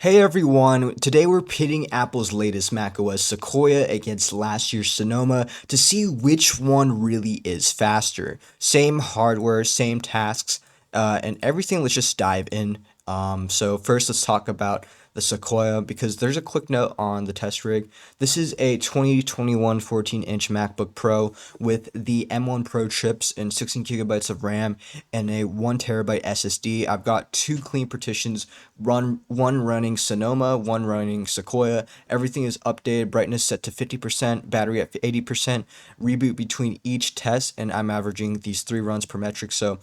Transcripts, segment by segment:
Hey everyone, today we're pitting Apple's latest macOS Sequoia against last year's Sonoma to see which one really is faster. Same hardware, same tasks, and everything. Let's just dive in. So first let's talk about the Sequoia because there's a quick note on the test rig. This is a 2021 14-inch MacBook Pro with the M1 Pro chips and 16 gigabytes of RAM and a 1 terabyte SSD. I've got two clean partitions, one running Sonoma, one running Sequoia. Everything is updated, brightness set to 50%, battery at 80%, reboot between each test, and I'm averaging these 3 runs per metric, so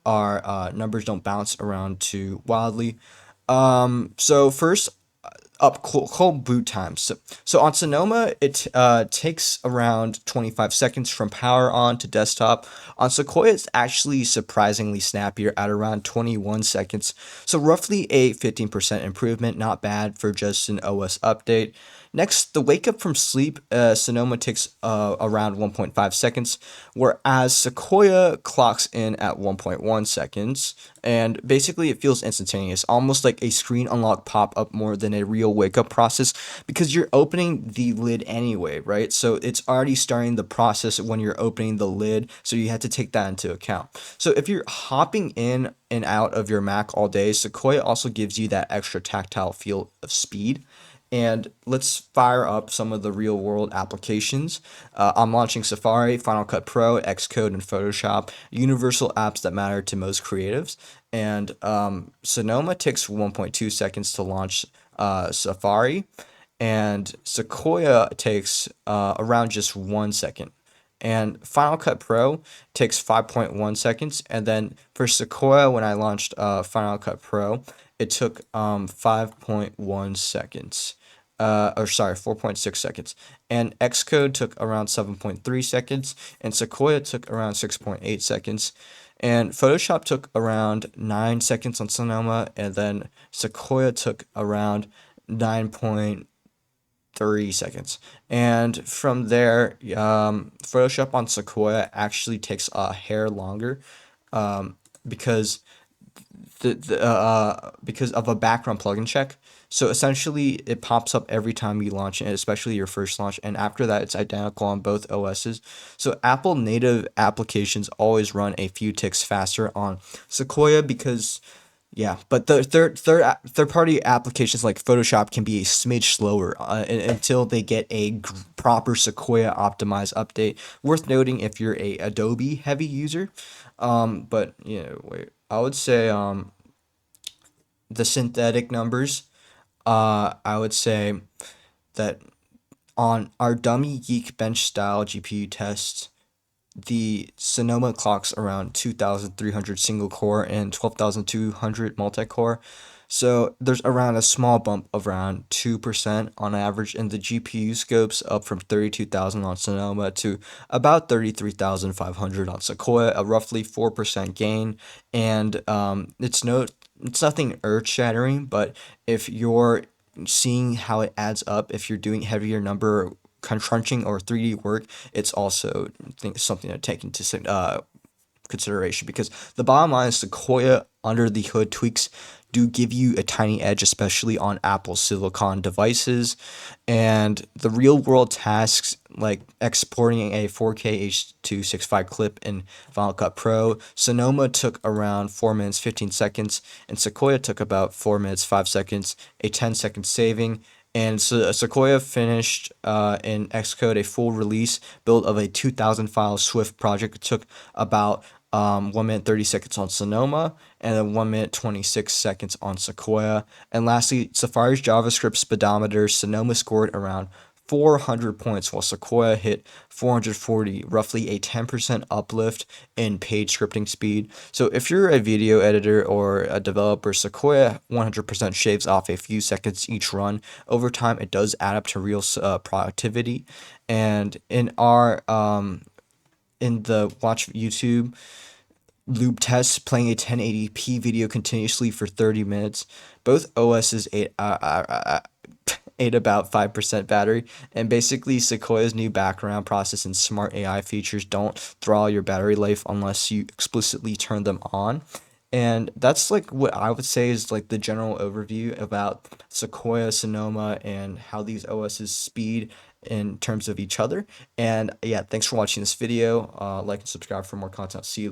our numbers don't bounce around too wildly. So first up, cold boot time. So on Sonoma, it takes around 25 seconds from power on to desktop. On Sequoia, it's actually surprisingly snappier at around 21 seconds. So roughly a 15% improvement, not bad for just an OS update. Next, the wake up from sleep, Sonoma takes around 1.5 seconds, whereas Sequoia clocks in at 1.1 seconds. And basically, it feels instantaneous, almost like a screen unlock pop up more than a real wake up process because you're opening the lid anyway, right? So it's already starting the process when you're opening the lid. So you have to take that into account. So if you're hopping in and out of your Mac all day, Sequoia also gives you that extra tactile feel of speed. And let's fire up some of the real world applications. I'm launching Safari, Final Cut Pro, Xcode, and Photoshop, universal apps that matter to most creatives. And Sonoma takes 1.2 seconds to launch Safari, and Sequoia takes around just 1 second. And Final Cut Pro takes 5.1 seconds. And then for Sequoia, when I launched Final Cut Pro, it took 5.1 seconds. Or sorry, 4.6 seconds. And Xcode took around 7.3 seconds. And Sequoia took around 6.8 seconds. And Photoshop took around 9 seconds on Sonoma. And then Sequoia took around 9.3 seconds. And from there, Photoshop on Sequoia actually takes a hair longer because because of a background plugin check. So essentially, it pops up every time you launch it, especially your first launch, and after that, it's identical on both OSs. So Apple native applications always run a few ticks faster on Sequoia because, yeah, but the third party applications like Photoshop can be a smidge slower until they get a proper Sequoia optimized update. Worth noting if you're a Adobe heavy user, but wait, I would say the synthetic numbers. I would say that on our dummy Geekbench style GPU tests, the Sonoma clocks around 2,300 single core and 12,200 multi core. So there's around a small bump of around 2% on average in the GPU scopes, up from 32,000 on Sonoma to about 33,500 on Sequoia, a roughly 4% gain. And it's nothing earth shattering, but if you're seeing how it adds up, if you're doing heavier number crunching or 3D work, it's also something to take into consideration because the bottom line is Sequoia under the hood tweaks do give you a tiny edge, especially on Apple Silicon devices, and the real world tasks like exporting a 4K H.265 clip in Final Cut Pro. Sonoma took around 4 minutes 15 seconds, and Sequoia took about 4 minutes 5 seconds, a 10-second saving. And so Sequoia finished in Xcode a full release build of a 2,000 file Swift project. It took about 1 minute 30 seconds on Sonoma, and then 1 minute 26 seconds on Sequoia. And lastly, Safari's JavaScript speedometer, Sonoma scored around 400 points, while Sequoia hit 440, roughly a 10% uplift in page scripting speed. So if you're a video editor or a developer, Sequoia 100% shaves off a few seconds each run. Over time, it does add up to real productivity. And in the watch YouTube loop tests, playing a 1080p video continuously for 30 minutes, both OSs ate about 5% battery, and basically Sequoia's new background process and smart AI features don't throttle your battery life unless you explicitly turn them on. And that's like what I would say is like the general overview about Sequoia, Sonoma, and how these OSs speed in terms of each other. And yeah, thanks for watching this video. Like and subscribe for more content. See you later.